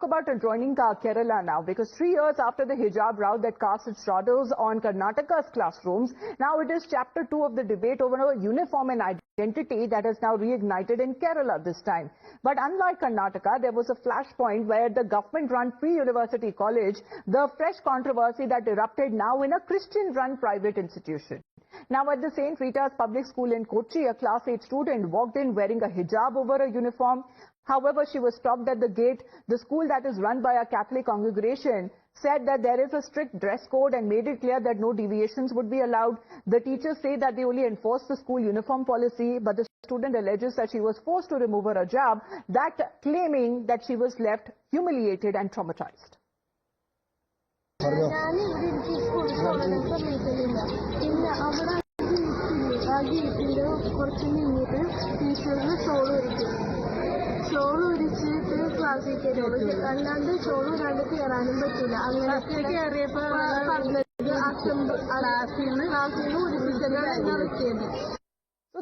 about adjoining Kerala now, because 3 years after the hijab row that cast its shadows on Karnataka's classrooms, now it is chapter 2 of the debate over uniform and identity that has now reignited in Kerala this time. But unlike Karnataka, there was a flashpoint where the government-run pre-university college, the fresh controversy that erupted now in a Christian-run private institution. Now at the St. Rita's Public School in Kochi, a class 8 student walked in wearing a hijab over a uniform. However, she was stopped at the gate. The school, that is run by a Catholic congregation, said that there is a strict dress code and made it clear that no deviations would be allowed. The teachers say that they only enforce the school uniform policy, but the student alleges that she was forced to remove her hijab, that claiming that she was left humiliated and traumatized. So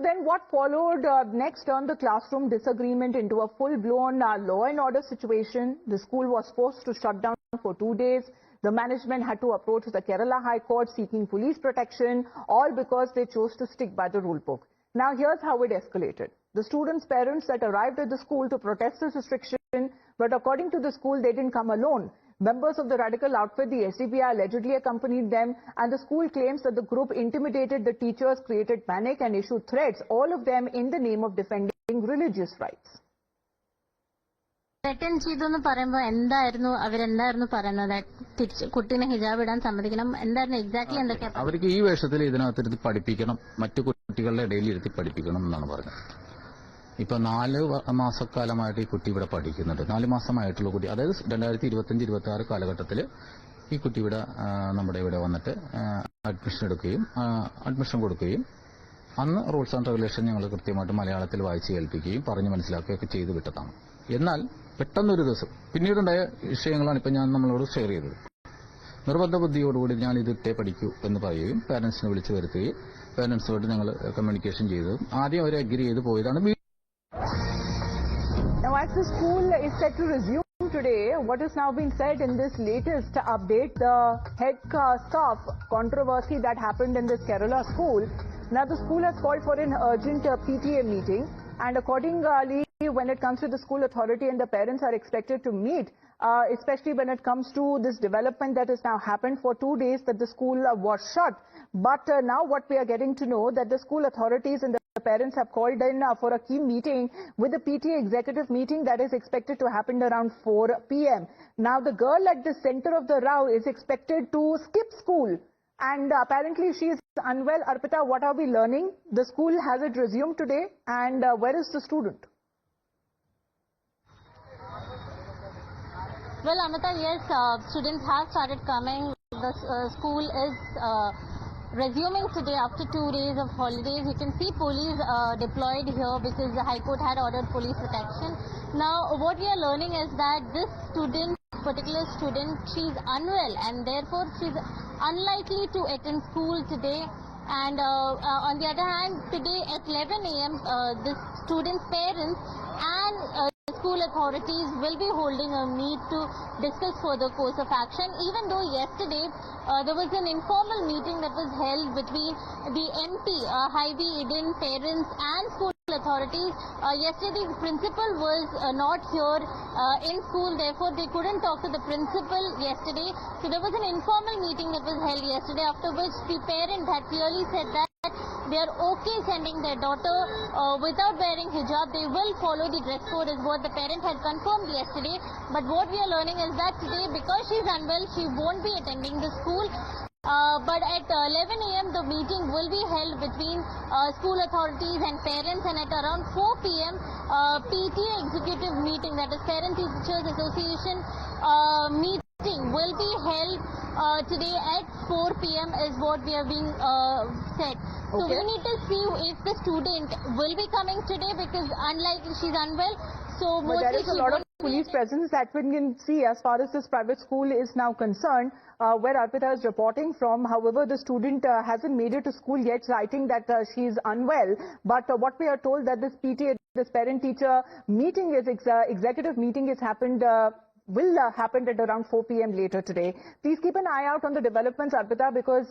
then what followed next turned the classroom disagreement into a full-blown law and order situation. The school was forced to shut down for 2 days. The management had to approach the Kerala High Court seeking police protection, all because they chose to stick by the rule book. Now here's how it escalated. The students' parents that arrived at the school to protest this restriction, but according to the school, they didn't come alone. Members of the radical outfit, the SDPI, allegedly accompanied them, and the school claims that the group intimidated the teachers, created panic and issued threats, all of them in the name of defending religious rights. Threaten ചെയ്തെന്ന് പറയുമ്പോൾ എന്തായിരുന്നു അവരെന്തായിരുന്നു പറയുന്നത്? കുട്ടിനെ ഹിജാബ് ഇടാൻ സമ്മതിക്കണം എന്തായിരുന്നു exactly എന്തൊക്കെയാ? അവർക്ക് ഈ വേഷത്തിൽ ഇതിനകത്തിരുത്തി പഠിപ്പിക്കണം, മറ്റു കുട്ടികളുടെ ഇടയിൽ ഇരുത്തി പഠിപ്പിക്കണം എന്നാണ് പറഞ്ഞത്. ഇപ്പൊ 4 മാസക്കാലമായിട്ട് ഈ കുട്ടി ഇവിടെ പഠിക്കുന്നുണ്ട്. 4 മാസമായിട്ടുള്ള കുട്ടി, അതായത് 2025-26 കാലഘട്ടത്തിൽ ഈ കുട്ടി ഇവിടെ നമ്മുടെ ഇവിടെ വന്നിട്ട് അഡ്മിഷൻ കൊടുക്കുകയും അന്ന് റൂൾസ് ആൻഡ് റെഗുലേഷൻ ഞങ്ങൾ കൃത്യമായിട്ട് മലയാളത്തിൽ വായിച്ച് കേൾപ്പിക്കുകയും പറഞ്ഞ് മനസ്സിലാക്കുകയൊക്കെ ചെയ്തു വിട്ടതാണ്. എന്നാൽ പെട്ടെന്നൊരു ദിവസം പിന്നീടുണ്ടായ വിഷയങ്ങളാണ് ഇപ്പം ഞാൻ നമ്മളോട് ഷെയർ ചെയ്തത്. നിർബന്ധ ബുദ്ധിയോടുകൂടി ഞാൻ ഇതിട്ടേ പഠിക്കൂ എന്ന് പറയുകയും പാരന്റ്സിനെ വിളിച്ചു വരുത്തുകയും പാരന്റ്സുമായിട്ട് ഞങ്ങൾ കമ്മ്യൂണിക്കേഷൻ ചെയ്തതും ആദ്യം അവർ അഗ്രി ചെയ്ത് പോയതാണ്. Now, as the school is set to resume today, what is now being said in this latest update, the head staff controversy that happened in this Kerala school. Now, the school has called for an urgent PTA meeting, and accordingly, when it comes to the school authority and the parents are expected to meet, especially when it comes to this development that has now happened for 2 days that the school was shut. But now what we are getting to know that the school authorities and the parents have called in for a key meeting with the PTA executive meeting that is expected to happen around 4 p.m. Now the girl at the center of the row is expected to skip school, and apparently she is unwell. Arpita, what are we learning? The school has it resumed today, and where is the student? Well, Amita, yes, students have started coming. The school is resuming today after 2 days of holidays. You can see police deployed here because the High Court had ordered police protection. Now, what we are learning is that this particular student, she's unwell and therefore she's unlikely to attend school today. And on the other hand, today at 11 a.m., the student's parents and school authorities will be holding a meet to discuss further course of action, even though yesterday there was an informal meeting that was held between the MP, Hy-Vee Eden parents and school authorities. Yesterday the principal was not here in school, therefore they couldn't talk to the principal yesterday. So there was an informal meeting that was held yesterday, after which the parent had clearly said that they are okay sending their daughter without wearing hijab. They will follow the dress code, is what the parent had confirmed yesterday. But what we are learning is that today, because she is unwell, she won't be attending the school. But at 11 a.m. the meeting will be held between school authorities and parents, and at around 4 p.m. PTA executive meeting, that is Parent Teachers Association meeting, will be held today at 4 p.m. is what we are being said. So we need to see if the student will be coming today, because unlike she's unwell, so but there is a lot of police presence that we can see as far as this private school is now concerned, where Arpita is reporting from. However, the student hasn't made it to school yet, citing that she is unwell. But what we are told that this PTA, this parent-teacher meeting is executive meeting has happened will happen at around 4 p.m. later today. Please keep an eye out on the developments, Arpita, because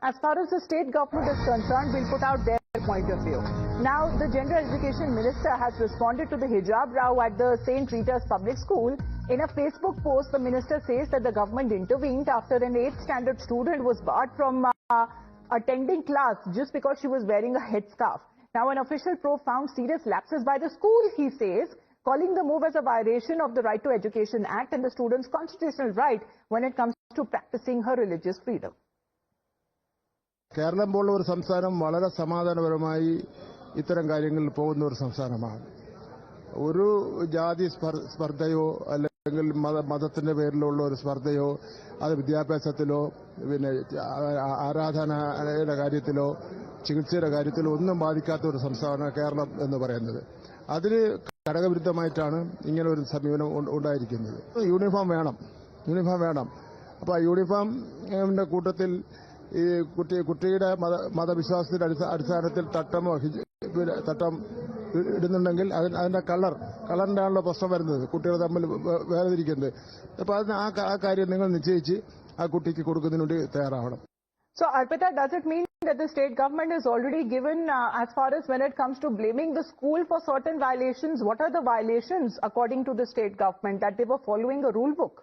as far as the state government is concerned, we'll put out their point of view. Now, the Gender Education Minister has responded to the hijab row at the St. Rita's Public School. In a Facebook post, the minister says that the government intervened after an 8th standard student was barred from attending class just because she was wearing a headscarf. Now, an official probe found serious lapses by the school, he says, calling the move as a violation of the Right to Education Act and the student's constitutional right when it comes to practicing her religious freedom. Keralam പോലുള്ള ഒരു സംസ്ഥാനം വളരെ സമാധാനപരമായി ഇത്തരം കാര്യങ്ങളിൽ പോകുന്ന ഒരു സംസ്ഥാനമാണ്. ഒരു ജാതി സ്പർദ്ധയോ അല്ലെങ്കിൽ മതത്തിന്റെ പേരിലുള്ള ഒരു സ്പർദ്ധയോ അത് വിദ്യാഭ്യാസത്തിലോ പിന്നെ ആരാധനയുടെ കാര്യത്തിലോ ചികിത്സയുടെ കാര്യത്തിലോ ഒന്നും ബാധിക്കാത്ത ഒരു സംസ്ഥാനമാണ് കേരളം എന്ന് പറയുന്നത്. അതിന് ഘടകവിരുദ്ധമായിട്ടാണ് ഇങ്ങനെ ഒരു സമീപനം ഉണ്ടായിരിക്കുന്നത്. യൂണിഫോം വേണം. അപ്പോൾ ആ യൂണിഫോമിന്റെ കൂട്ടത്തിൽ ഈ കുട്ടിയുടെ മതവിശ്വാസത്തിന്റെ അടിസ്ഥാനത്തിൽ തട്ടം ഇടുന്നുണ്ടെങ്കിൽ അതിന്റെ കളറിന്റെ ആണല്ലോ പ്രശ്നം വരുന്നത്, കുട്ടികൾ തമ്മിൽ വേർതിരിക്കുന്നത്. അപ്പോൾ അതിന് ആ കാര്യം നിങ്ങൾ നിശ്ചയിച്ച് ആ കുട്ടിക്ക് കൊടുക്കുന്നതിന് വേണ്ടി തയ്യാറാവണം. So, Arpita, does it mean that the state government is already given, as far as when it comes to blaming the school for certain violations, what are the violations according to the state government, that they were following a rule book?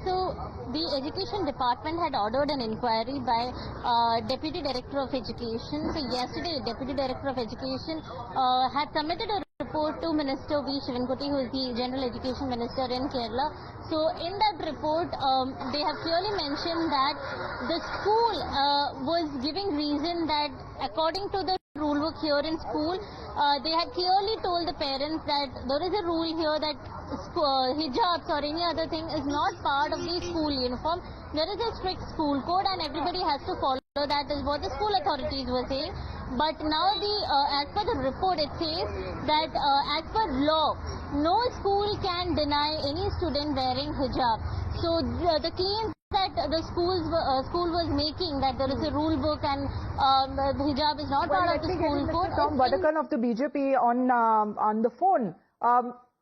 So the Education Department had ordered an inquiry by Deputy Director of Education. So yesterday, Deputy Director of Education had submitted a report to Minister V. Shivankutty, who is the General Education Minister in Kerala. So in that report, they have clearly mentioned that the school was giving reason that according to the rule book here in school, they had clearly told the parents that there is a rule here that hijabs or any other thing is not part of the school uniform. There is a strict school code and everybody has to follow that, is what the school authorities were saying. But now as per the report, it says that as per law, no school can deny any student wearing hijab. So the claims that the school was making, that there is a rule book and the hijab is not part of the school code. Tom Badakan of the BJP on the phone.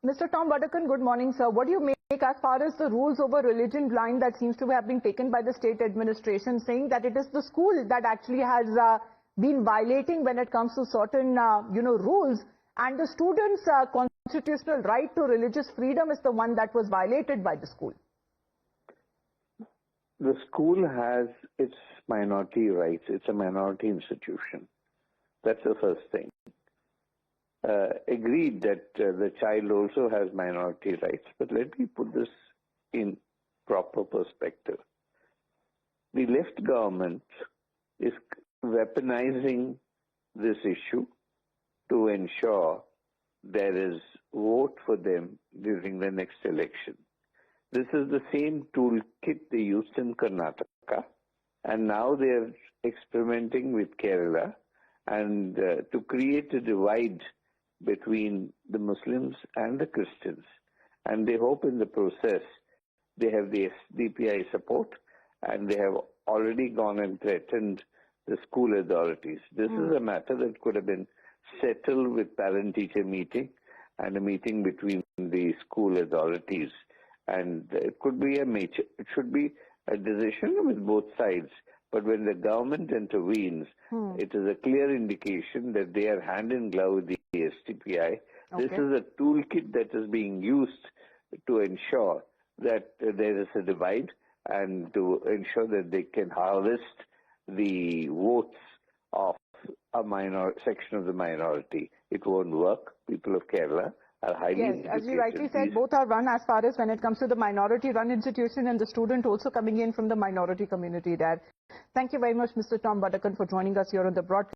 Mr. Tom Badakan, good morning, sir. What do you make as far as the rules over religion line that seems to have been taken by the state administration, saying that it is the school that actually has been violating when it comes to certain, rules, and the students' constitutional right to religious freedom is the one that was violated by the school? The school has its minority rights. It's a minority institution. That's the first thing. Agreed that the child also has minority rights, but let me put this in proper perspective. The left government is weaponizing this issue to ensure there is vote for them during the next election. This is the same toolkit they used in Karnataka, and now they are experimenting with Kerala and to create a divide between the Muslims and the Christians. And they hope in the process they have the SDPI support, and they have already gone and threatened the school authorities. This is a matter that could have been settled with parent-teacher meeting and a meeting between the school authorities. And it should be a decision with both sides. But when the government intervenes, it is a clear indication that they are hand in glove with the STPI. Okay. This is a toolkit that is being used to ensure that there is a divide and to ensure that they can harvest the votes of a section of the minority. It won't work. People of Kerala are highly educated. As you rightly said, both are run as far as when it comes to the minority-run institution and the student also coming in from the minority community there. Thank you very much, Mr. Tom Badakan, for joining us here on the broadcast.